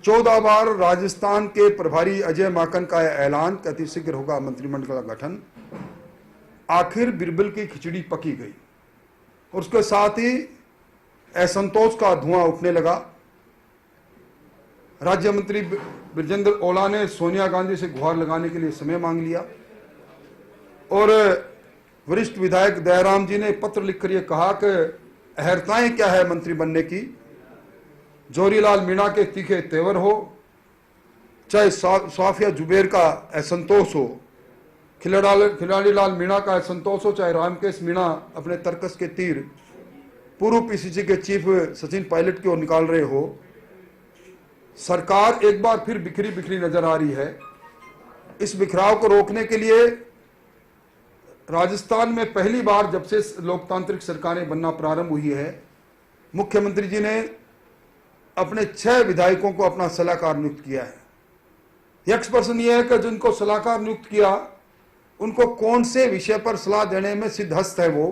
14 बार राजस्थान के प्रभारी अजय माकन का ऐलान कि अतिशीघ्र होगा मंत्रिमंडल का गठन। आखिर बिरबल की खिचड़ी पकी गई और उसके साथ ही असंतोष का धुआं उठने लगा। राज्य मंत्री ब्रजेंद्र ओला ने सोनिया गांधी से गुहार लगाने के लिए समय मांग लिया और वरिष्ठ विधायक दयाराम जी ने पत्र लिखकर यह कहा कि अहर्ताएं क्या है मंत्री बनने की। जोरीलाल मीणा के तीखे तेवर हो, चाहे साफिया जुबेर का असंतोष हो, खिलाड़ी लाल मीणा का असंतोष हो, चाहे रामकेश मीणा अपने तर्कस के तीर पूर्व पीसीसी के चीफ सचिन पायलट की ओर निकाल रहे हो, सरकार एक बार फिर बिखरी बिखरी नजर आ रही है। इस बिखराव को रोकने के लिए राजस्थान में पहली बार जब से लोकतांत्रिक सरकारें बनना प्रारंभ हुई है, मुख्यमंत्री जी ने अपने 6 विधायकों को अपना सलाहकार नियुक्त किया है। यक्स पर्सन यह है कि जिनको सलाहकार नियुक्त किया उनको कौन से विषय पर सलाह देने में सिद्धहस्त है वो।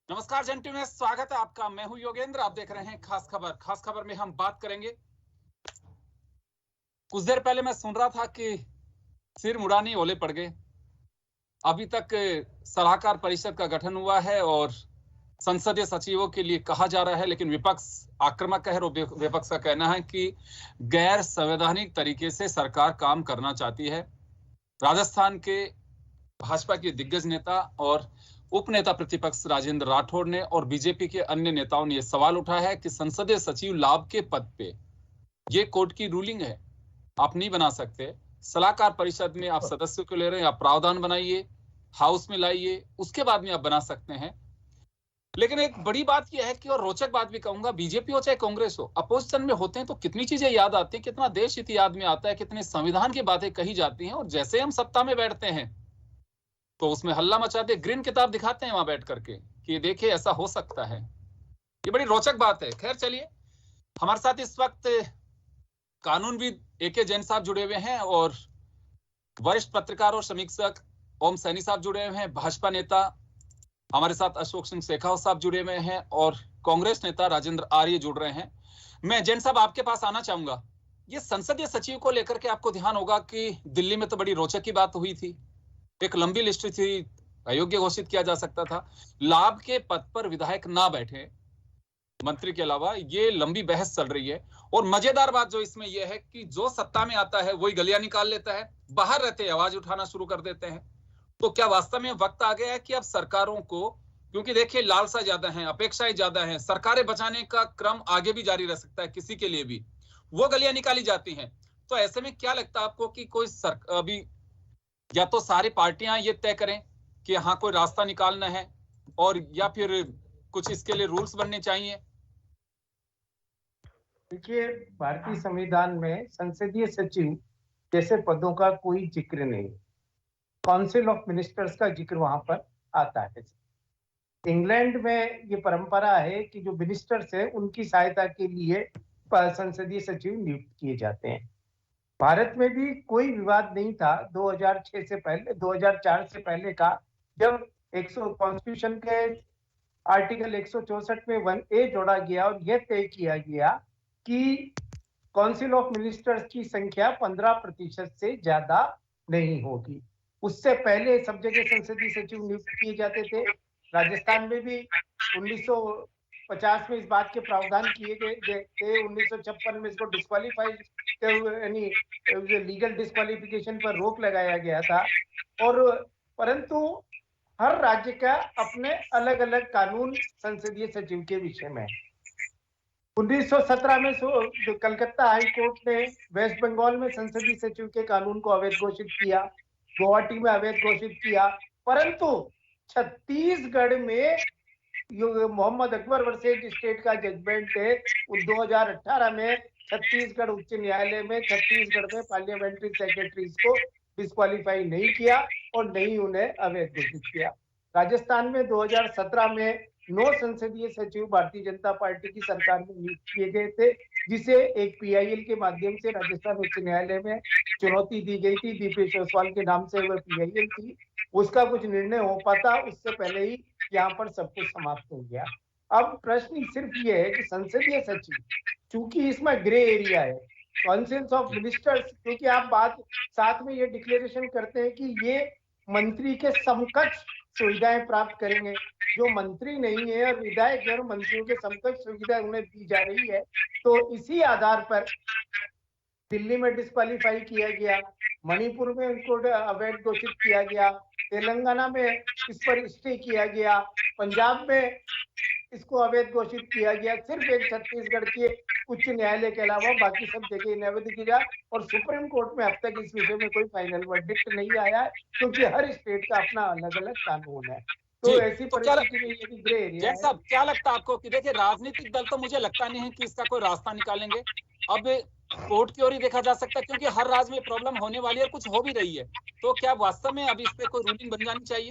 नमस्कार जन टीवी में स्वागत है आपका। मैं हूं योगेंद्र, आप देख रहे हैं खास खबर। खास खबर में हम बात करेंगे, कुछ देर पहले मैं सुन रहा था कि सिर मुड़ानी ओले पड़ गए। अभी तक सलाहकार परिषद का गठन हुआ है और संसदीय सचिवों के लिए कहा जा रहा है, लेकिन विपक्ष आक्रामक है और विपक्ष का कहना है कि गैर संवैधानिक तरीके से सरकार काम करना चाहती है। राजस्थान के भाजपा के दिग्गज नेता और उपनेता प्रतिपक्ष राजेंद्र राठौड़ ने और बीजेपी के अन्य नेताओं ने यह सवाल उठाया है कि संसदीय सचिव लाभ के पद पे ये कोर्ट की रूलिंग है, आप नहीं बना सकते। सलाहकार परिषद में आप सदस्यों को ले रहे हैं, आप प्रावधान बनाइए, हाउस में लाइए, उसके बाद में आप बना सकते हैं। लेकिन एक बड़ी बात यह है कि, और रोचक बात भी कहूंगा, बीजेपी हो चाहे कांग्रेस हो, अपोजिशन में होते हैं तो कितनी चीजें याद आती है, कितना देश हित याद में आता है, कितने संविधान की बातें कही जाती हैं, और जैसे हम सत्ता में बैठते हैं तो उसमें हल्ला मचाते, ग्रीन किताब दिखाते हैं वहां बैठ करके कि देखिए ऐसा हो सकता है। ये बड़ी रोचक बात है। खैर चलिए, हमारे साथ इस वक्त कानूनविद ए.के. जैन साहब जुड़े हुए हैं और वरिष्ठ पत्रकार और समीक्षक ओम सैनी साहब जुड़े हुए हैं। भाजपा नेता हमारे साथ अशोक सिंह शेखावत साहब जुड़े हुए हैं और कांग्रेस नेता राजेंद्र आर्य जुड़ रहे हैं। मैं जैन साहब आपके पास आना चाहूंगा। ये संसदीय सचिव को लेकर के आपको ध्यान होगा कि दिल्ली में तो बड़ी रोचक की बात हुई थी, एक लंबी लिस्ट थी, अयोग्य घोषित किया जा सकता था, लाभ के पद पर विधायक ना बैठे मंत्री के अलावा, ये लंबी बहस चल रही है। और मजेदार बात जो इसमें यह है कि जो सत्ता में आता है वही गलियां निकाल लेता है, बाहर रहते आवाज उठाना शुरू कर देते हैं। तो क्या वास्तव में वक्त आ गया है कि अब सरकारों को, क्योंकि देखिए लालसा ज्यादा है, अपेक्षाएं ज्यादा हैं, सरकारें बचाने का क्रम आगे भी जारी रह सकता है, किसी के लिए भी वो गलियां निकाली जाती हैं। तो ऐसे में क्या लगता है आपको कि कोई अभी या तो सारी पार्टियां ये तय करें कि हाँ कोई रास्ता निकालना है, और या फिर कुछ इसके लिए रूल्स बनने चाहिए? देखिए, भारतीय संविधान में संसदीय सचिव जैसे पदों का कोई जिक्र नहीं। काउंसिल ऑफ मिनिस्टर्स का जिक्र वहां पर आता है। इंग्लैंड में ये परंपरा है कि जो मिनिस्टर्स है उनकी सहायता के लिए संसदीय सचिव नियुक्त किए जाते हैं। भारत में भी कोई विवाद नहीं था 2006 से पहले, 2004 से पहले का, जब कॉन्स्टिट्यूशन के आर्टिकल 164 में 1A जोड़ा गया और यह तय किया गया कि काउंसिल ऑफ मिनिस्टर्स की संख्या 15% से ज्यादा नहीं होगी। उससे पहले सब जगह संसदीय सचिव नियुक्त किए जाते थे। राजस्थान में भी 1950 में इस बात के प्रावधान किए गए थे। 1956 में इसको डिस्क्वालीफाई, यानी लीगल डिस्क्वालिफिकेशन पर रोक लगाया गया था। और परंतु हर राज्य का अपने अलग अलग कानून संसदीय सचिव के विषय में। 1917 में कलकत्ता हाई कोर्ट ने वेस्ट बंगाल में संसदीय सचिव के कानून को अवैध घोषित किया, गुवाहाटी में अवैध घोषित किया, परंतु छत्तीसगढ़ में मोहम्मद अकबर वर्सेज स्टेट का जजमेंट है 2018 में छत्तीसगढ़ उच्च न्यायालय में छत्तीसगढ़ में पार्लियामेंट्री सेक्रेटरीज को डिस्क्वालीफाई नहीं किया और नहीं उन्हें अवैध घोषित किया। राजस्थान में 2017 में 9 संसदीय सचिव भारतीय जनता पार्टी की सरकार में नियुक्त किए गए थे, जिसे एक पीआईएल के माध्यम से राजस्थान उच्च न्यायालय में चुनौती दी गई थी। दीपेश ओसवाल के नाम से वह पीआईएल थी, उसका कुछ निर्णय हो पाता उससे पहले ही यहाँ पर सब कुछ समाप्त हो गया। अब प्रश्न सिर्फ ये है कि संसदीय सचिव, चूंकि इसमें ग्रे एरिया है, काउंसिल ऑफ मिनिस्टर्स, क्योंकि आप बात साथ में ये डिक्लेरेशन करते हैं कि ये मंत्री के समकक्ष सुविधाएं प्राप्त करेंगे। जो मंत्री नहीं है और विधायक और मंत्रियों के समकक्ष सुविधाएं उन्हें दी जा रही है, तो इसी आधार पर दिल्ली में डिस्क्वालीफाई किया गया, मणिपुर में उनको अवैध घोषित किया गया, तेलंगाना में इस पर स्टे किया गया, पंजाब में इसको अवैध घोषित किया गया। सिर्फ एक छत्तीसगढ़ के उच्च न्यायालय के अलावा बाकी सब जगह अवैध किया और सुप्रीम कोर्ट में अब तक इस विषय में कोई फाइनल वर्डिक्ट नहीं आया है, क्योंकि हर स्टेट का अपना अलग अलग कानून है। तो ऐसी परिस्थिति में ये ग्रे एरिया है। साहब, क्या लगता है आपको कि देखिए राजनीतिक दल तो मुझे लगता नहीं है कि इसका कोई रास्ता निकालेंगे। अब कोर्ट की ओर ही देखा जा सकता है, क्योंकि हर राज्य में प्रॉब्लम होने वाली है, कुछ हो भी रही है। तो क्या वास्तव में अब इस पे कोई रूलिंग बन जानी चाहिए?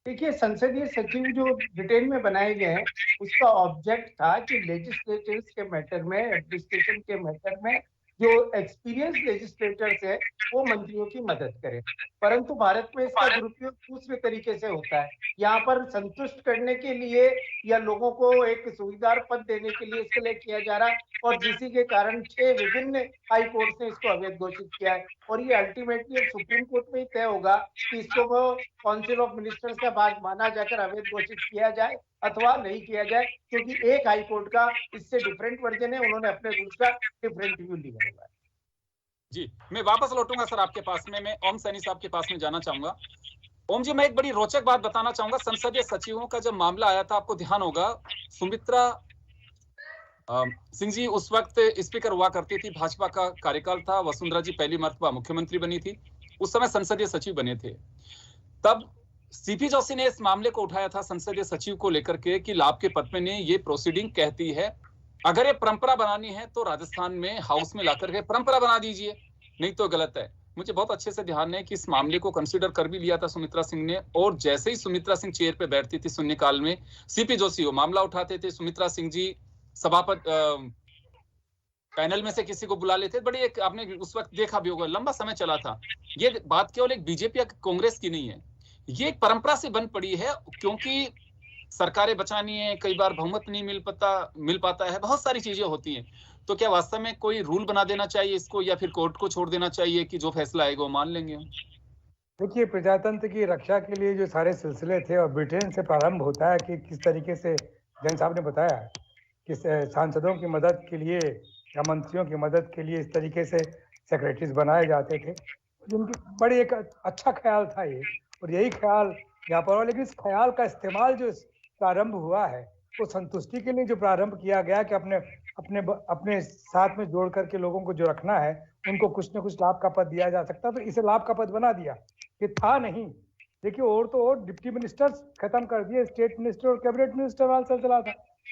देखिए, संसदीय सचिव जो ब्रिटेन में बनाए गए हैं, उसका ऑब्जेक्ट था कि लेजिस्लेचर्स के मैटर में, एडमिनिस्ट्रेशन के मैटर में जो एक्सपीरियंस लेजिस्लेटर्स है वो मंत्रियों की मदद करें। परंतु भारत में इसका दुरुपयोग दूसरे तरीके से होता है। यहाँ पर संतुष्ट करने के लिए या लोगों को एक सुविधार पद देने के लिए इसके लिए किया जा रहा है, और जिसी के कारण 6 विभिन्न हाई कोर्ट ने इसको अवैध घोषित किया है। और ये अल्टीमेटली सुप्रीम कोर्ट में ही तय होगा कि इसको वो काउंसिल ऑफ मिनिस्टर्स का भाग माना जाकर अवैध घोषित किया जाए अथवा नहीं किया जाए, क्योंकि एक हाई कोर्ट का इससे डिफरेंट वर्जन है, उन्होंने अपने रूल्स का डिफरेंट व्यू लिया हुआ है। जी, मैं वापस लौटूंगा सर आपके पास में। मैं ओम सैनी साहब के पास में जाना चाहूंगा। ओम जी, मैं एक बड़ी रोचक बात बताना चाहूंगा। संसदीय सचिवों का जब मामला आया था, आपको ध्यान होगा, सुमित्रा सिंह जी उस वक्त स्पीकर हुआ करती थी, भाजपा का कार्यकाल था। वसुंधरा जी पहली मर्तबा मुख्यमंत्री बनी थी, उस समय संसदीय सचिव बने थे। तब सीपी जोशी ने इस मामले को उठाया था संसदीय सचिव को लेकर के कि लाभ के पत्र में ये प्रोसीडिंग कहती है अगर ये परंपरा बनानी है तो राजस्थान में हाउस में लाकर के परंपरा बना दीजिए, नहीं तो गलत है। मुझे बहुत अच्छे से ध्यान है कि इस मामले को कंसीडर कर भी लिया था सुमित्रा सिंह ने, और जैसे ही सुमित्रा सिंह चेयर पे बैठती थी शून्यकाल में, सीपी जोशी वो मामला उठाते थे, सुमित्रा सिंह जी सभापति पैनल में से किसी को बुला लेते। बड़ी एक आपने उस वक्त देखा भी होगा, लंबा समय चला था। ये बात केवल एक बीजेपी या कांग्रेस की नहीं है, ये एक परंपरा से बन पड़ी है, क्योंकि सरकारें बचानी है, कई बार बहुमत नहीं मिल पाता है, बहुत सारी चीजें होती हैं। तो क्या वास्तव में कोई रूल बना देना चाहिए इसको, या फिर कोर्ट को छोड़ देना चाहिए कि जो फैसला आएगा वो मान लेंगे? देखिए, प्रजातंत्र की रक्षा के लिए जो सारे सिलसिले थे और ब्रिटेन से प्रारंभ होता है कि किस तरीके से जैन साहब ने बताया कि सांसदों की मदद के लिए या मंत्रियों की मदद के लिए इस तरीके से सेक्रेटरीज बनाए जाते थे, जिनकी बड़ी एक अच्छा ख्याल था ये, और यही ख्याल यहाँ पर। लेकिन इस ख्याल का इस्तेमाल जो प्रारंभ हुआ है वो संतुष्टि के लिए जो प्रारंभ किया गया कि अपने साथ में जोड़ करके लोगों को जो रखना है उनको कुछ न कुछ लाभ का पद दिया जा सकता, तो इसे लाभ का पद बना दिया। ये था नहीं। देखिए, और तो और डिप्टी मिनिस्टर्स खत्म कर दिए, स्टेट मिनिस्टर और कैबिनेट मिनिस्टर वाला सिलसिला था,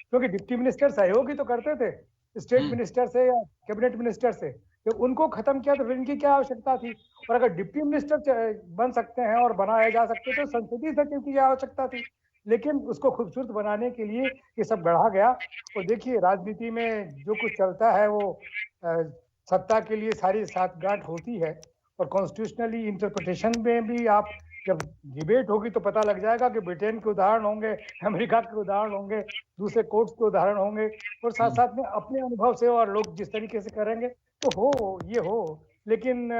क्योंकि डिप्टी मिनिस्टर सहयोगी तो करते थे स्टेट मिनिस्टर से या कैबिनेट मिनिस्टर से, तो उनको खत्म किया तो फिर इनकी क्या आवश्यकता थी? और अगर डिप्टी मिनिस्टर बन सकते हैं और बनाए जा सकते तो संसदीय सचिव की क्या आवश्यकता थी? लेकिन उसको खूबसूरत बनाने के लिए ये सब गढ़ा गया। और देखिए, राजनीति में जो कुछ चलता है वो सत्ता के लिए सारी साठगांठ होती है, और कॉन्स्टिट्यूशनली इंटरप्रिटेशन में भी आप जब डिबेट होगी तो पता लग जाएगा कि ब्रिटेन के उदाहरण होंगे, अमेरिका के उदाहरण होंगे, दूसरे कोर्ट्स के उदाहरण होंगे, और साथ साथ में अपने अनुभव से और लोग जिस तरीके से करेंगे तो ये हो। लेकिन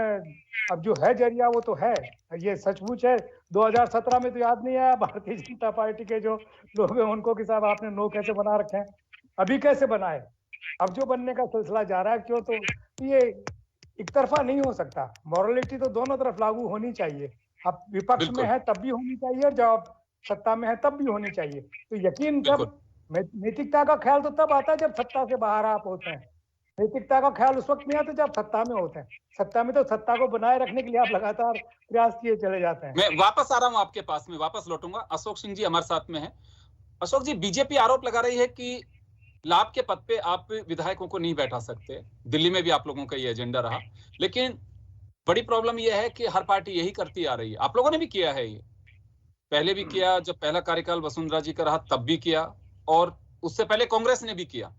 अब जो है जरिया वो तो है, ये सचमुच है। 2017 में तो याद नहीं आया भारतीय जनता पार्टी के जो लोग हैं उनको कि साहब आपने नो कैसे बना रखे हैं, अभी कैसे बनाए, अब जो बनने का सिलसिला जा रहा है। क्यों? तो ये एक तरफा नहीं हो सकता, मॉरलिटी तो दोनों तरफ लागू होनी चाहिए। अब विपक्ष में है तब भी होनी चाहिए और जब सत्ता में है तब भी होनी चाहिए। तो यकीन जब नैतिकता का ख्याल तो तब आता है जब सत्ता से बाहर आप होते हैं, नैतिकता का ख्याल उस वक्त नहीं आता जब सत्ता में होते हैं। सत्ता में तो सत्ता को बनाए रखने के लिए आप लगातार प्रयास किए चले जाते हैं। मैं वापस आ रहा हूं आपके पास में, वापस लौटूंगा। अशोक सिंह जी हमारे साथ में है। अशोक जी, बीजेपी आरोप लगा रही है कि लाभ के पद पे आप विधायकों को नहीं बैठा सकते। दिल्ली में भी आप लोगों का ये एजेंडा रहा, लेकिन बड़ी प्रॉब्लम यह है कि हर पार्टी यही करती आ रही है। आप लोगों ने भी किया है, ये पहले भी किया, जब पहला कार्यकाल वसुंधरा जी का रहा तब भी किया, और उससे पहले कांग्रेस ने भी किया।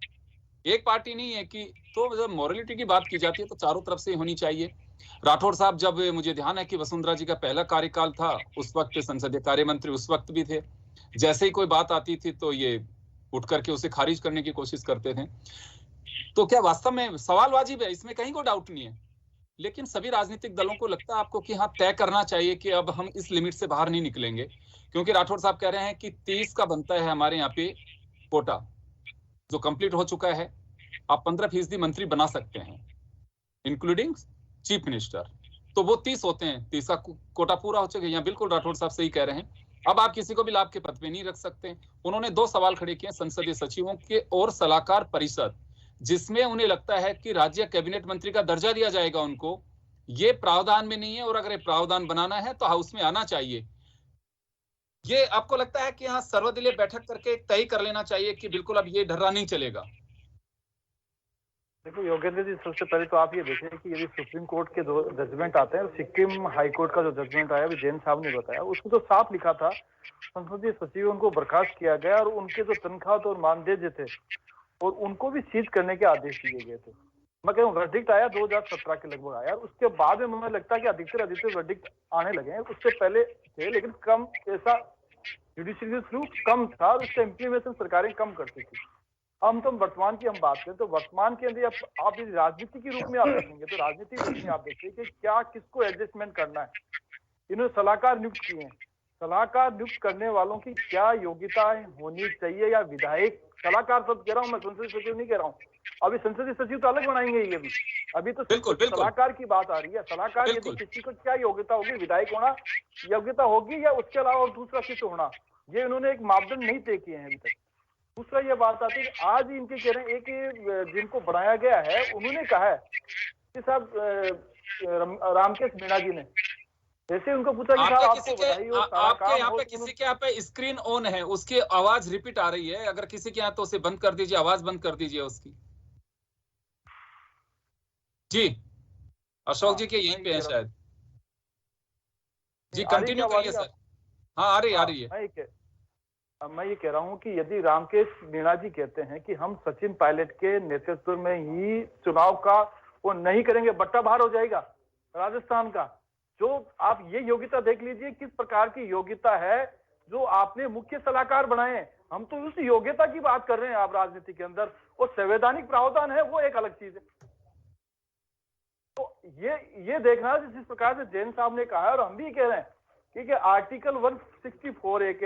एक पार्टी नहीं है कि, तो जब मॉरलिटी की बात की जाती है तो चारों तरफ से होनी चाहिए। राठौड़ साहब, जब मुझे ध्यान है कि वसुंधरा जी का पहला कार्यकाल था, उस वक्त संसदीय कार्य मंत्री उस वक्त भी थे। जैसे ही कोई बात आती थी तो ये उठ करके उसे खारिज करने की कोशिश करते थे। तो क्या वास्तव में सवाल वाजिब है, इसमें कहीं कोई डाउट नहीं है, लेकिन सभी राजनीतिक दलों को लगता है आपको कि हाँ, तय करना चाहिए कि अब हम इस लिमिट से बाहर नहीं निकलेंगे, क्योंकि राठौड़ साहब कह रहे हैं कि 30 का बनता है हमारे यहाँ पे कोटा, जो कंप्लीट हो चुका है। आप 15% मंत्री बना सकते हैं, इंक्लूडिंग चीफ मिनिस्टर, तो वो 30 होते हैं। 30 का कोटा पूरा हो चुका है। यहाँ बिल्कुल राठौड़ साहब सही कह रहे हैं। अब आप किसी को भी लाभ के पद पे नहीं रख सकते। उन्होंने 2 सवाल खड़े किए संसदीय सचिवों के और सलाहकार परिषद, जिसमें उन्हें लगता है कि राज्य कैबिनेट मंत्री का दर्जा दिया जाएगा उनको। ये प्रावधान में नहीं है, और अगर ये प्रावधान बनाना है तो हाउस में आना चाहिए। ये आपको लगता है कि हाँ, सर्वदलीय बैठक करके तय कर लेना चाहिए कि बिल्कुल अब ये ढर्रा नहीं चलेगा? देखो योगेंद्र जी, सबसे पहले तो आप ये देखें कि यदि सुप्रीम कोर्ट के 2 जजमेंट आते हैं, सिक्किम हाई कोर्ट का जो जजमेंट आया अभी जैन साहब ने बताया, उसमें तो साफ लिखा था संसदीय सचिव उनको बर्खास्त किया गया और उनके जो तनख्वाह और मानदेय थे और उनको भी सीज करने के आदेश दिए गए थे। मैं कहूँ वर्डिक्ट आया 2017 के लगभग आया, उसके बाद में मुझे लगता है कि अधिकतर वर्डिक्ट आने लगे हैं। उससे पहले थे लेकिन कम, ऐसा जुडिशियल थ्रू कम था और उसका इम्प्लीमेंटेशन सरकारें कम करती थी। हम तो वर्तमान की हम बात करें तो वर्तमान के अंदर आप राजनीति के रूप में आप देखेंगे तो राजनीति के रूप में आप देखिए कि क्या किसको एडजस्टमेंट करना है। इन्होंने सलाहकार नियुक्त किए हैं, सलाहकार नियुक्त करने वालों की क्या योग्यता होनी चाहिए, या विधायक सलाहकार सब कह रहा हूँ मैं, संसदीय सचिव नहीं कह रहा हूँ। अभी संसदीय सचिव तो अलग बनाएंगे ये भी, अभी तो सलाहकार की बात आ रही है। सलाहकार यदि किसी को क्या योग्यता होगी, विधायक होना योग्यता होगी या उसके अलावा और दूसरा किसी होना, ये इन्होंने एक मापदंड नहीं तय किए हैं अभी तक। दूसरा ये बात आती है कि आज इनके कह रहे हैं एक जिनको बनाया गया है, उन्होंने कहा है कि साहब रामकेश मीणा जी ने, जैसे उनको पूछा कि साहब आपको बधाई हो, आपके यहाँ पे किसी के यहाँ पे स्क्रीन ऑन है, उसकी आवाज रिपीट आ रही है, अगर किसी के यहाँ तो उसे बंद कर दीजिए, आवाज बंद कर दीजिए उसकी। जी अशोक जी के यहीं पे है शायद। जी कंटिन्यू करिए सर। हाँ आ रही है। मैं ये कह रहा हूं कि यदि रामकेश मीणा जी कहते हैं कि हम सचिन पायलट के नेतृत्व में ही चुनाव का वो नहीं करेंगे, बट्टा बाहर हो जाएगा राजस्थान का, जो आप ये योग्यता देख लीजिए किस प्रकार की योग्यता है जो आपने मुख्य सलाहकार बनाए। हम तो उस योग्यता की बात कर रहे हैं आप राजनीति के अंदर, और संवैधानिक प्रावधान है वो एक अलग चीज है। तो ये देखना जिस प्रकार से जैन साहब ने कहा, और हम भी कह रहे हैं कि आर्टिकल 164 एक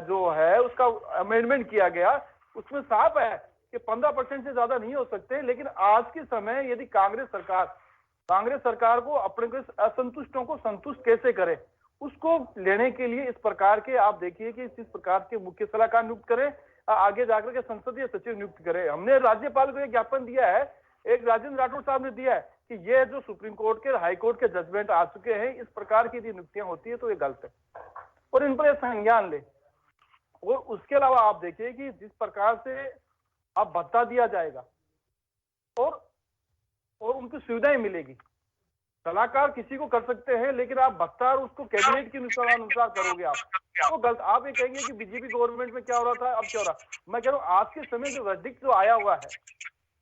जो है उसका अमेंडमेंट किया गया, उसमें साफ है कि 15% से ज्यादा नहीं हो सकते। लेकिन आज के समय यदि कांग्रेस सरकार को अपने असंतुष्टों को संतुष्ट कैसे करे, उसको लेने के लिए इस प्रकार के आप देखिए कि इस प्रकार के मुख्य सलाहकार नियुक्त करें, आगे जाकर के संसदीय सचिव नियुक्त करें। हमने राज्यपाल को एक ज्ञापन दिया है, एक राजेंद्र राठौड़ साहब ने दिया है कि ये जो सुप्रीम कोर्ट के हाई कोर्ट के जजमेंट आ चुके हैं, इस प्रकार की यदि नियुक्तियां होती है तो ये गलत है और इन पर संज्ञान ले। और उसके अलावा आप देखिए कि जिस प्रकार से आप भत्ता दिया जाएगा और उनको सुविधाएं मिलेगी। सलाहकार किसी को कर सकते हैं, लेकिन आप भत्ता उसको कैबिनेट के अनुसार करोगे आप, तो गलत। आप ये कहेंगे कि बीजेपी गवर्नमेंट में क्या हो रहा था, अब क्या हो रहा। मैं कह रहा हूँ आज के समय जो वर्डिक्ट जो आया हुआ है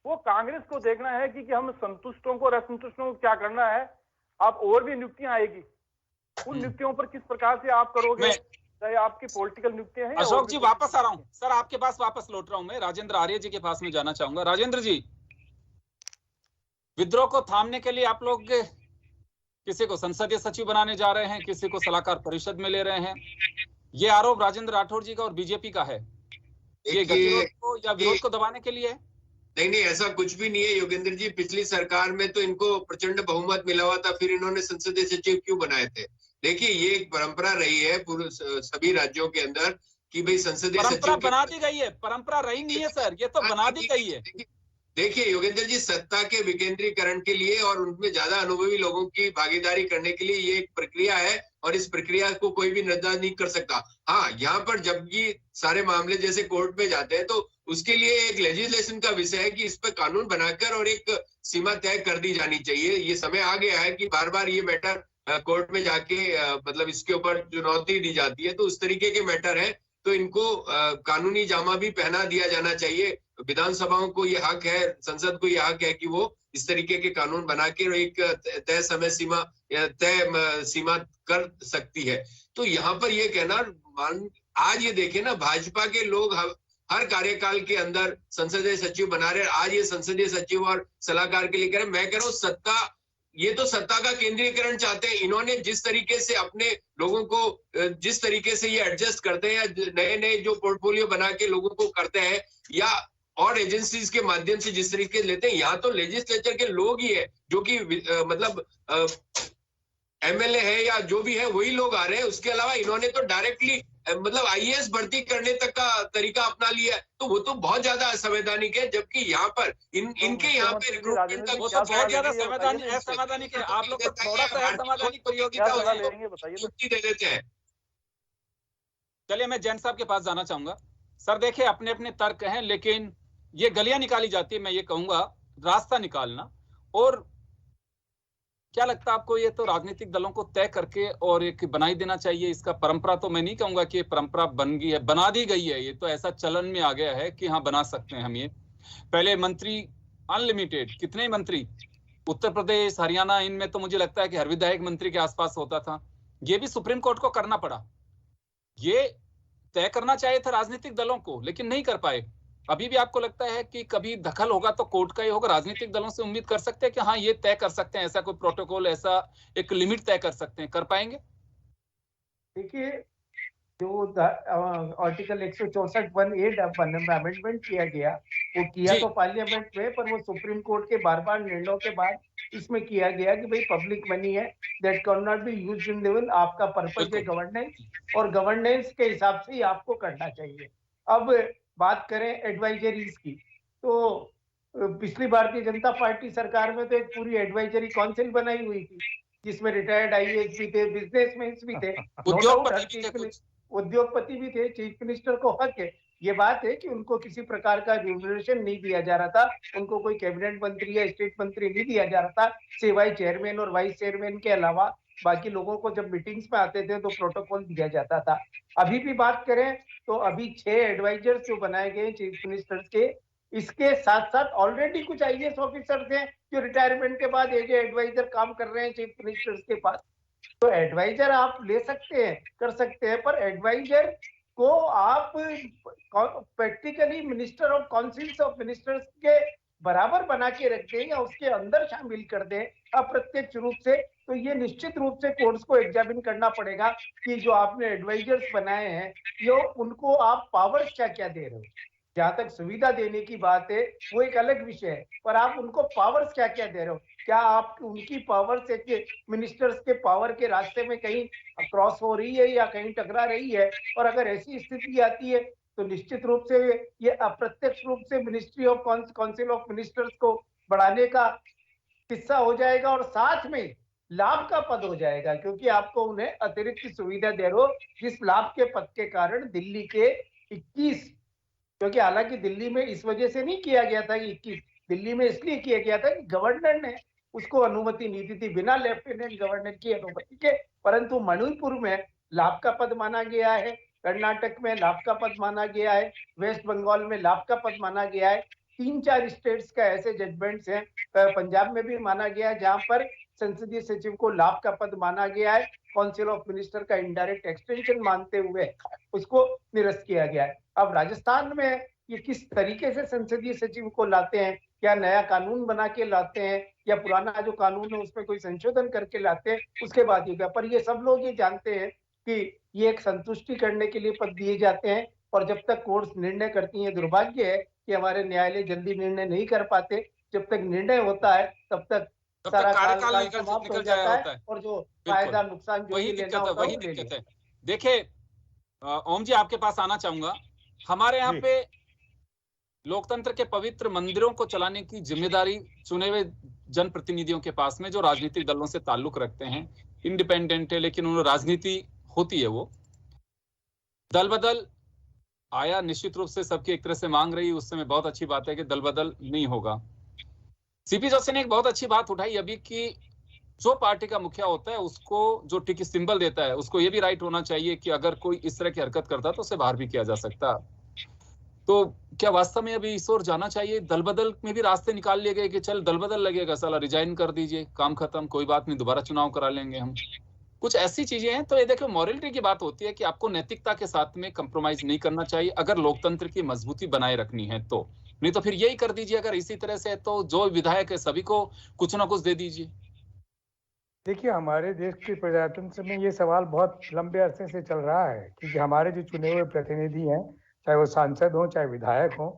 वो कांग्रेस को देखना है कि हम संतुष्टों को और असंतुष्टों को क्या करना है। आप और भी नियुक्तियां आएगी, उन नियुक्तियों पर किस प्रकार से आप करोगे, चाहे आपकी पॉलिटिकल नियुक्तियां हैं। अशोक जी वापस आ रहा हूं सर, आपके पास वापस लौट रहा हूं मैं। राजेंद्र आर्य जी के पास में जाना चाहूंगा। राजेंद्र जी, विद्रोह को थामने के लिए आप लोग किसी को संसदीय सचिव बनाने जा रहे हैं, किसी को सलाहकार परिषद में ले रहे हैं। ये आरोप राजेंद्र राठौड़ जी का और बीजेपी का है। ये गतिरोध को या विरोध को दबाने के लिए है? नहीं, ऐसा कुछ भी नहीं है योगेंद्र जी। पिछली सरकार में तो इनको प्रचंड बहुमत मिला हुआ था, फिर इन्होंने संसदीय सचिव क्यों बनाए थे? देखिए ये एक परंपरा रही है पूरे सभी राज्यों के अंदर कि भाई संसदीय परंपरा सचिव बना दी गई है, परंपरा रही नहीं है सर, ये तो बना दी गई है। देखिए योगेंद्र जी, सत्ता के विकेंद्रीकरण के लिए और उनमें ज्यादा अनुभवी लोगों की भागीदारी करने के लिए ये एक प्रक्रिया है और इस प्रक्रिया को कोई भी नजर नहीं कर सकता। हाँ, यहाँ पर जब ये सारे मामले जैसे कोर्ट में जाते हैं तो उसके लिए एक लेजिस्लेशन का विषय है कि इस पर कानून बनाकर और एक सीमा तय कर दी जानी चाहिए। ये समय आ गया है कि बार बार ये मैटर कोर्ट में जाके मतलब इसके ऊपर चुनौती दी जाती है, तो उस तरीके के मैटर है तो इनको कानूनी जामा भी पहना दिया जाना चाहिए। विधानसभाओं को ये हक है, संसद को ये हक है कि वो इस तरीके के कानून बना के एक तय समय सीमा तय सीमा कर सकती है। तो यहाँ पर ये कहना, आज ये देखे ना, भाजपा के लोग हर कार्यकाल के अंदर संसदीय सचिव बना रहे, आज ये संसदीय सचिव और सलाहकार के लिए कह रहे। मैं कह रहा हूँ सत्ता, ये तो सत्ता का केंद्रीकरण चाहते हैं। इन्होंने जिस तरीके से अपने लोगों को जिस तरीके से ये एडजस्ट करते हैं या नए नए जो पोर्टफोलियो बना के लोगों को करते हैं या और एजेंसीज के माध्यम से जिस तरीके से लेते हैं, यहाँ तो लेजिस्लेचर के लोग ही है जो कि मतलब एमएलए है या जो भी है वही लोग आ रहे हैं। उसके अलावा इन्होंने तो डायरेक्टली मतलब आईएएस भर्ती करने तक का तरीका अपना लिया है, तो वो तो बहुत ज्यादा असंवैधानिक है। जबकि यहाँ पर इनके यहाँ पे रिक्रूटमेंट का वो तो बहुत ज्यादा असंवैधानिक है। आप लोग तो थोड़ा सा असंवैधानिक प्रयोगिता हो रही है, छुट्टी दे देते हैं। चलिए मैं जैन साहब के पास जाना चाहूंगा। सर देखिए, अपने अपने तर्क हैं, लेकिन ये गलियां निकाली जाती है, मैं ये कहूंगा रास्ता निकालना। और क्या लगता है आपको, ये तो राजनीतिक दलों को तय करके और एक बनाई देना चाहिए इसका। परंपरा तो मैं नहीं कहूंगा कि परंपरा बन गई है, बना दी गई है। ये तो ऐसा चलन में आ गया है कि हाँ बना सकते हैं हम। ये पहले मंत्री अनलिमिटेड, कितने मंत्री, उत्तर प्रदेश हरियाणा, इनमें तो मुझे लगता है कि हर विधायक मंत्री के आसपास होता था। ये भी सुप्रीम कोर्ट को करना पड़ा। ये तय करना चाहिए था राजनीतिक दलों को, लेकिन नहीं कर पाए। अभी भी आपको लगता है कि कभी दखल होगा तो कोर्ट का ही होगा? राजनीतिक दलों से उम्मीद कर सकते हैं कि हाँ ये तय कर सकते हैं, ऐसा कोई प्रोटोकॉल, ऐसा एक लिमिट तय कर सकते हैं, कर पाएंगे? देखिए, जो आर्टिकल 164(1)(a) अमेंडमेंट किया गया, वो किया तो पार्लियामेंट में, पर वो सुप्रीम कोर्ट के बार बार निर्णयों के बाद इसमें किया गया कि भाई पब्लिक मनी है, that can not be used in level, आपका पर्पज है गवर्नेंस, और गवर्नेंस के हिसाब से ही आपको करना चाहिए। अब बात करें एडवाइजरीज की, तो पिछली भारतीय जनता पार्टी सरकार में तो एक पूरी एडवाइजरी काउंसिल बनाई हुई थी, जिसमें रिटायर्ड आईएएस भी थे, बिजनेसमैन भी थे, उद्योगपति भी थे। चीफ मिनिस्टर को हक है, ये बात है कि उनको किसी प्रकार का रिम्यूनरेशन नहीं दिया जा रहा था, उनको कोई कैबिनेट मंत्री या स्टेट मंत्री नहीं दिया जा रहा था, सिवाय चेयरमैन और वाइस चेयरमैन के अलावा बाकी लोगों को जब मीटिंग्स में आते थे तो प्रोटोकॉल दिया जाता था। अभी भी बात करें तो अभी 6 एडवाइजर्स जो बनाए गए चीफ मिनिस्टर्स के, इसके साथ साथ ऑलरेडी कुछ आईएएस ऑफिसर्स हैं जो रिटायरमेंट के बाद एज एडवाइजर काम कर रहे हैं चीफ मिनिस्टर्स के पास। तो एडवाइजर आप ले सकते हैं, कर सकते हैं, पर एडवाइजर को आप practically minister of councils of ministers के बराबर बना के रख दें या उसके अंदर शामिल कर दें अप्रत्यक्ष रूप से, तो ये निश्चित रूप से कोर्ट्स को एग्जामिन करना पड़ेगा कि जो आपने एडवाइजर्स बनाए हैं, ये उनको आप पावर्स क्या क्या दे रहे हो। जहां तक सुविधा देने की बात है वो एक अलग विषय है, पर आप उनको पावर्स क्या क्या दे रहे हो। क्या आप उनकी पावर्स एक मिनिस्टर्स के पावर के रास्ते में कहीं क्रॉस हो रही है या कहीं टकरा रही है? और अगर ऐसी स्थिति आती है तो निश्चित रूप से ये अप्रत्यक्ष रूप से ministry of council of ministers को बढ़ाने का हिस्सा हो जाएगा और साथ में लाभ का पद हो जाएगा, क्योंकि आपको उन्हें अतिरिक्त सुविधा दे रहे हो जिस लाभ के पद के कारण दिल्ली के 21, क्योंकि हालांकि दिल्ली में इस वजह से नहीं किया गया था कि 21, दिल्ली में इसलिए किया गया था कि गवर्नर ने उसको अनुमति नहीं दी थी, बिना लेफ्टिनेंट गवर्नर की अनुमति के, परंतु मणिपुर में लाभ का पद माना गया है, कर्नाटक में लाभ का पद माना गया है, वेस्ट बंगाल में लाभ का पद माना गया है। 3-4 स्टेट्स का ऐसे जजमेंट्स हैं, पंजाब में भी माना गया है, जहां पर संसदीय सचिव को लाभ का पद माना गया है, काउंसिल ऑफ मिनिस्टर का इनडायरेक्ट एक्सटेंशन मानते हुए उसको निरस्त किया गया है। अब राजस्थान में ये किस तरीके से संसदीय सचिव को लाते हैं, क्या नया कानून बना के लाते हैं या पुराना जो कानून है उसमें कोई संशोधन करके लाते हैं, उसके बाद ही। पर ये सब लोग ये जानते हैं कि ये एक संतुष्टि करने के लिए पद दिए जाते हैं, और जब तक कोर्ट्स निर्णय करती हैं, दुर्भाग्य है कि हमारे न्यायालय जल्दी निर्णय नहीं कर पाते, जब तक निर्णय होता है तब तक तब सारा तक कार्यकाल काल निकल समाप्त हो निकल जाया जाता होता है है। और जो बिल्कुल फायदा नुकसान जो वही भी लेना दिक्कत है, होता है वही वो ले दिक्कत ले। है। देखिए ओम जी आपके पास आना चाहूंगा। हमारे यहाँ जी। पे लोकतंत्र के पवित्र मंदिरों को चलाने की जिम्मेदारी चुने हुए जनप्रतिनिधियों के पास में, जो राजनीतिक दलों से ताल्लुक रखते हैं, इंडिपेंडेंट है लेकिन उन्होंने राजनीति होती है। वो दल बदल आया, निश्चित रूप से सबकी एक तरह से मांग रही, उस समय बहुत अच्छी बात है कि दल बदल नहीं होगा। सीपी जोशी ने एक बहुत अच्छी बात उठाई अभी कि जो पार्टी का मुखिया होता है उसको जो टिकट सिंबल देता है उसको ये भी राइट होना चाहिए कि अगर कोई इस तरह की हरकत करता है तो उसे बाहर भी किया जा सकता। तो क्या वास्तव में अभी इस ओर जाना चाहिए? दल बदल में भी रास्ते निकाल लिए गए कि चल दल बदल लगेगा, साला रिजाइन कर दीजिए, काम खत्म, कोई बात नहीं, दोबारा चुनाव करा लेंगे हम। कुछ ऐसी चीजें हैं। तो ये देखो मॉरलिटी की बात होती है कि आपको नैतिकता के साथ में कंप्रोमाइज नहीं करना चाहिए अगर लोकतंत्र की मजबूती बनाए रखनी है तो, नहीं तो फिर यही कर दीजिए। अगर इसी तरह से है तो जो विधायक है सभी को कुछ ना कुछ दे दीजिए। देखिए, हमारे देश के प्रजातंत्र में ये सवाल बहुत लंबे अरसे से चल रहा है, क्योंकि हमारे जो चुने हुए प्रतिनिधि हैं, चाहे वो सांसद हों चाहे विधायक हों,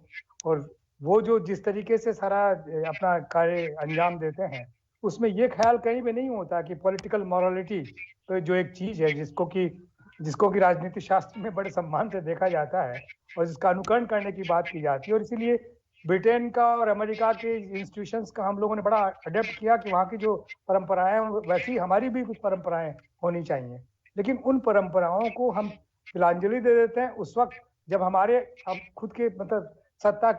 और वो जो जिस तरीके से सारा अपना कार्य अंजाम देते हैं, उसमें ये ख्याल कहीं भी नहीं होता कि पॉलिटिकल मॉरलिटी तो जो एक चीज है जिसको कि राजनीति शास्त्र में बड़े सम्मान से देखा जाता है और जिसका अनुकरण करने की बात की जाती है। और इसीलिए ब्रिटेन का और अमेरिका के इंस्टीट्यूशंस का हम लोगों ने बड़ा अडेप्ट किया कि वहाँ की जो परंपराएं वैसी हमारी भी कुछ परंपराएं होनी चाहिए। लेकिन उन परंपराओं को हम तिलांजलि दे देते हैं उस वक्त जब हमारे अब खुद के मतलब सत्ता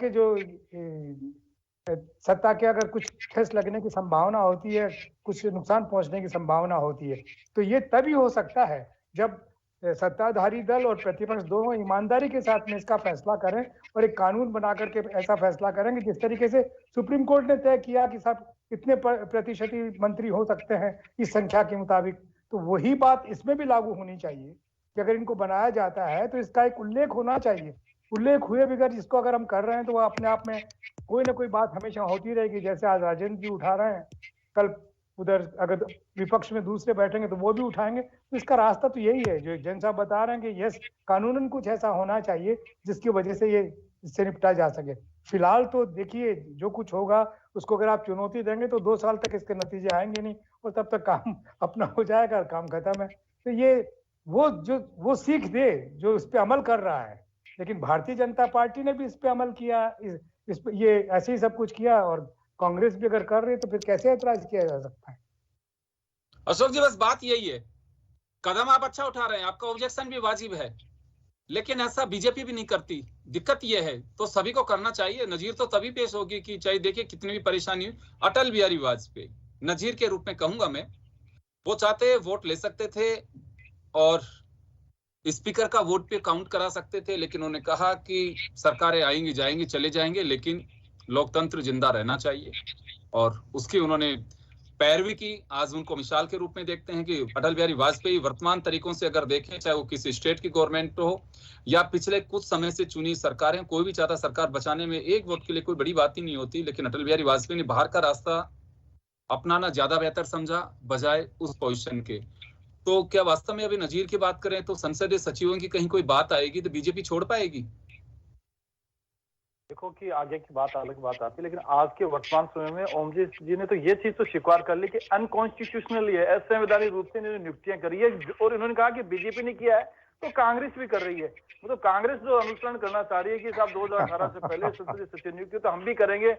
के अगर कुछ ठेस लगने की संभावना होती है, कुछ नुकसान पहुंचने की संभावना होती है, तो ये तभी हो सकता है जब सत्ताधारी दल और प्रतिपक्ष दोनों ईमानदारी के साथ में इसका फैसला करें और एक कानून बना करके ऐसा फैसला करेंगे जिस तरीके से सुप्रीम कोर्ट ने तय किया कि सब कितने प्रतिशत मंत्री हो सकते हैं इस संख्या के मुताबिक, तो वही बात इसमें भी लागू होनी चाहिए कि अगर इनको बनाया जाता है तो इसका एक उल्लेख होना चाहिए। उल्लेख हुए बगैर जिसको अगर हम कर रहे हैं तो वह अपने आप में कोई ना कोई बात हमेशा होती रहेगी। जैसे आज राजेंद्र जी उठा रहे हैं, कल उधर अगर विपक्ष में दूसरे बैठेंगे तो वो भी उठाएंगे। तो इसका रास्ता तो यही है जो जैन साहब बता रहे हैं कि यस, कानूनन कुछ ऐसा होना चाहिए जिसकी वजह से ये इससे निपटा जा सके। फिलहाल तो देखिए जो कुछ होगा उसको अगर आप चुनौती देंगे तो 2 साल तक इसके नतीजे आएंगे नहीं और तब तक काम अपना हो जाएगा और काम खत्म है। तो ये वो सीख दे जो इस पे अमल कर रहा है। लेकिन भारतीय जनता पार्टी ने भी इस पे अमल किया, इस पे ये ऐसे ही सब कुछ किया, और कांग्रेस भी अगर कर रही है तो फिर कैसे ऐतराज किया जा सकता है? अशोक जी बस बात यही है, कदम आप अच्छा उठा रहे हैं, आपका ऑब्जेक्शन भी वाजिब है, लेकिन ऐसा बीजेपी भी नहीं करती। दिक्कत यह है तो सभी को करना चाहिए। नजीर तो तभी पेश होगी कि चाहे देखिए कितनी भी परेशानी हो। अटल बिहारी वाजपेयी नजीर के रूप में कहूंगा मैं, वो चाहते वोट ले सकते थे और स्पीकर का वोट पे काउंट करा सकते थे, लेकिन उन्होंने कहा कि सरकारें आएंगी जाएंगी चले जाएंगे लेकिन लोकतंत्र जिंदा रहना चाहिए, और उसकी उन्होंने पैरवी की। आज उनको मिसाल के रूप में देखते हैं कि अटल बिहारी वाजपेयी वर्तमान तरीकों से अगर देखें, चाहे वो किसी स्टेट की गवर्नमेंट हो या पिछले कुछ समय से चुनी सरकारें, कोई भी चाहता सरकार बचाने में एक वोट के लिए कोई बड़ी बात ही नहीं होती, लेकिन अटल बिहारी वाजपेयी ने बाहर का रास्ता अपनाना ज्यादा बेहतर समझा बजाय उस पोजीशन के। तो क्या वास्तव में अभी नजीर की बात करें तो संसदीय सचिवों की कहीं कोई बात आएगी तो बीजेपी छोड़ पाएगी? देखो कि आगे की बात अलग बात आती है, लेकिन आज के वर्तमान समय में ओम जी ने तो ये चीज तो स्वीकार कर ली कि अनकॉन्स्टिट्यूशनल है, असंवैधानिक रूप से इन्होंने नियुक्तियां करी है, और इन्होंने कहा कि बीजेपी ने किया है तो कांग्रेस भी कर रही है। मतलब कांग्रेस जो अनुसरण करना चाह रही है कि साहब 2018 से पहले संसदीय सचिव नियुक्ति तो हम भी करेंगे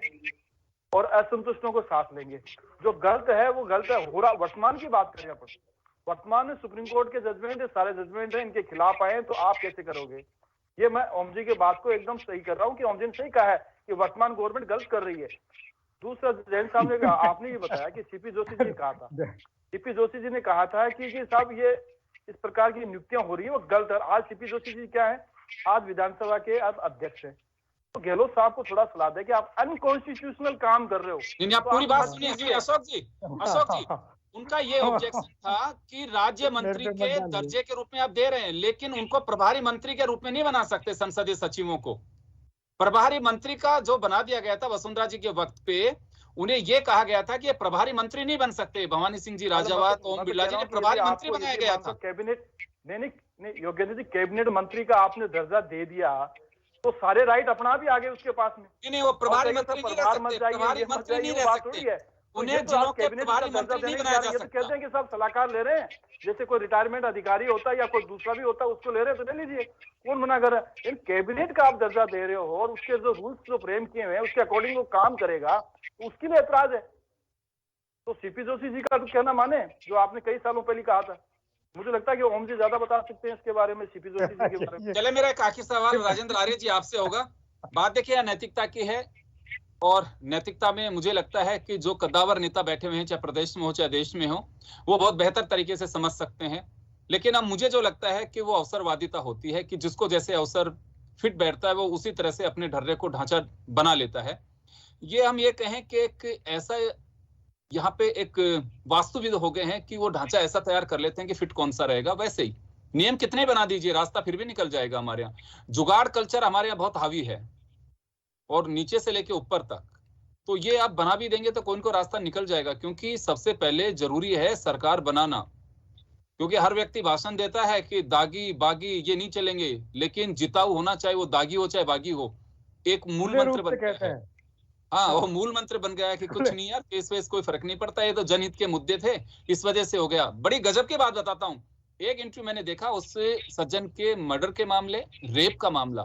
और असंतुष्टों को साथ लेंगे। जो गलत है वो गलत है। हो रहा वर्तमान की बात करें अपन, वर्तमान में सुप्रीम कोर्ट के जजमेंट है, सारे जजमेंट है, इनके खिलाफ आए तो आप कैसे करोगे? ये मैं ओम जी की बात को एकदम सही कर रहा हूँ कि ओम जी ने सही कहा है कि वर्तमान गवर्नमेंट गलत कर रही है। दूसरा जैन साहब ने आपने ये बताया कि सीपी जोशी जी ने कहा था, सीपी जोशी जी ने कहा था कि साहब ये इस प्रकार की नियुक्तियां हो रही है वो गलत है। आज सीपी जोशी जी क्या है, आज विधानसभा के आप अध्यक्ष है, तो गहलोत साहब को थोड़ा सलाह दे कि आप अनकॉन्स्टिट्यूशनल काम कर रहे हो। नहीं, आप पूरी बात सुनिए अशोक जी, उनका ये ऑब्जेक्शन था कि राज्य मंत्री के दर्जे के रूप में आप दे रहे हैं, लेकिन उनको प्रभारी मंत्री के रूप में नहीं बना सकते। संसदीय सचिवों को प्रभारी मंत्री का जो बना दिया गया था वसुंधरा जी के वक्त पे, उन्हें यह कहा गया था कि ये प्रभारी मंत्री नहीं बन सकते। भवानी सिंह जी राजावत, ओम बिरला जी ने प्रभारी मंत्री बनाया गया था। कैबिनेट नहीं योगेंद्र जी, कैबिनेट मंत्री का आपने दर्जा दे दिया तो सारे राइट अपना भी आ गए उसके पास में। नहीं, वो प्रभारी मंत्री नहीं रह सकते, प्रभारी मंत्री नहीं रह सकते। उन्हें ये तो जिलों आप के कैबिनेट प्रभारी का दर्जा मंत्री नहीं देने बनाया के जा ये तो सकता। कहते हैं कि सब सलाहकार ले रहे हैं, जैसे कोई रिटायरमेंट अधिकारी होता है या कोई दूसरा भी होता है उसको ले रहे हैं तो ले लीजिए, कौन मना कर रहा है? इन कैबिनेट का आप दर्जा दे रहे हो और उसके जो रूल्स जो फ्रेम किए हुए हैं उसके अकॉर्डिंग वो काम करेगा, तो उसके लिए ऐतराज है। तो सीपी जोशी जी का तो कहना माने, जो आपने कई सालों पहले कहा था। मुझे लगता है कि ओम जी ज्यादा बता सकते हैं इसके बारे में, सीपी जोशी जी के बारे में। चले, मेरा एक आखिरी सवाल राजेंद्र आर्य जी आपसे होगा। बात देखिए नैतिकता की है, और नैतिकता में मुझे लगता है कि जो कद्दावर नेता बैठे हुए हैं, चाहे प्रदेश में हो चाहे देश में हो, वो बहुत बेहतर तरीके से समझ सकते हैं। लेकिन अब मुझे जो लगता है कि वो अवसरवादिता होती है कि जिसको जैसे अवसर फिट बैठता है वो उसी तरह से अपने ढर्रे को ढांचा बना लेता है। ये हम ये कहें कि एक ऐसा यहाँ पे एक वास्तुविद हो गए हैं कि वो ढांचा ऐसा तैयार कर लेते हैं कि फिट कौन सा रहेगा। वैसे ही नियम कितने बना दीजिए, रास्ता फिर भी निकल जाएगा। हमारे यहाँ जुगाड़ कल्चर हमारे यहाँ बहुत हावी है, और नीचे से लेके ऊपर तक। तो ये आप बना भी देंगे तो कोई को रास्ता निकल जाएगा, क्योंकि सबसे पहले जरूरी है सरकार बनाना। क्योंकि हर व्यक्ति भाषण देता है कि दागी बागी ये नहीं चलेंगे, लेकिन जिताऊ होना, चाहे वो दागी हो चाहे बागी हो, एक मूल मंत्र बन गया है। हाँ, वो मूल मंत्र बन गया है कि कुछ नहीं यार, केस वेस कोई फर्क नहीं पड़ता, ये तो जनहित के मुद्दे थे, इस वजह से हो गया। बड़ी गजब की बात बताता हूँ, एक इंटरव्यू मैंने देखा, उससे सज्जन के मर्डर के मामले, रेप का मामला,